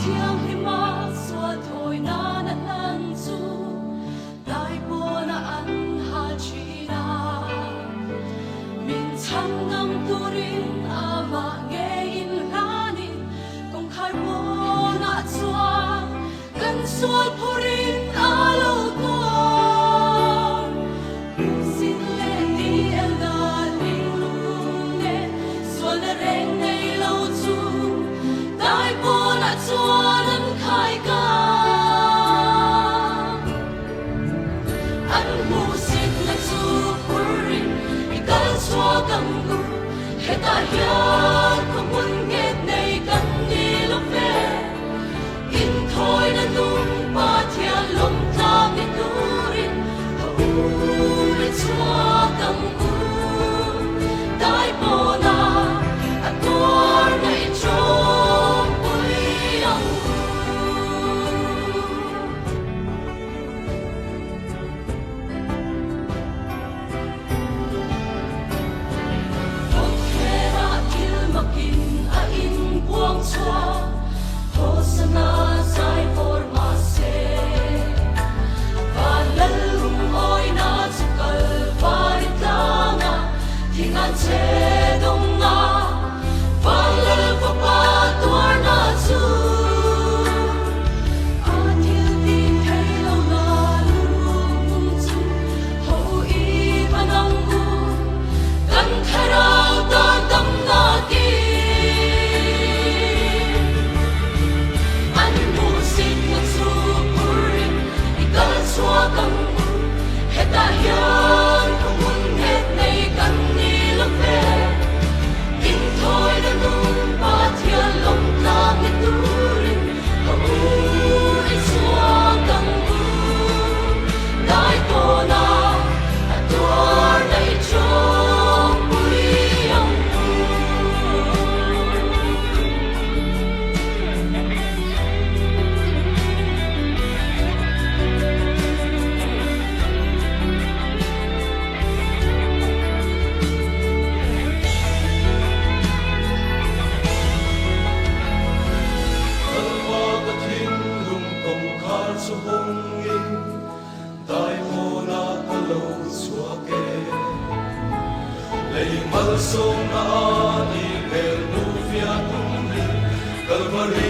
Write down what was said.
thiang hi ma xua thôi na na nan chu tai po na an ha chi na min chang ngam turin ama nge in lani kong khai po na chua kan sual porin alo ko sin le ni el na ling lung ne sual na reng nei lo chu tai po na chua nan khai ka an mu sin na chu porin ikal chua kam gu heta hian ko mun nge nei kan ni lo ve in thôi na lung pa thia lom ta mi turin ho u chua kam gu tai po na ator nei chom pui ang Hera kil makin a in buang chua Hosana sai formase Valalum oi na chukal paritanga Tingan che donga Valal papa tuar na chu Atil di thaylo na lulung chu Ho i manangu Kan tharau ta tam na ki An mu sin na chu purin ikal chua kam heta hian kumun het nei kan ni lo ve in thôi na lung pa thia lom ta mi turin ho u chua kam dai po na ator nei chom pui ang Kalwa ka thing lung kong khar su hong in tai mo na kalo chua ke lei mal song na ani hel nu fia tum ni kalvari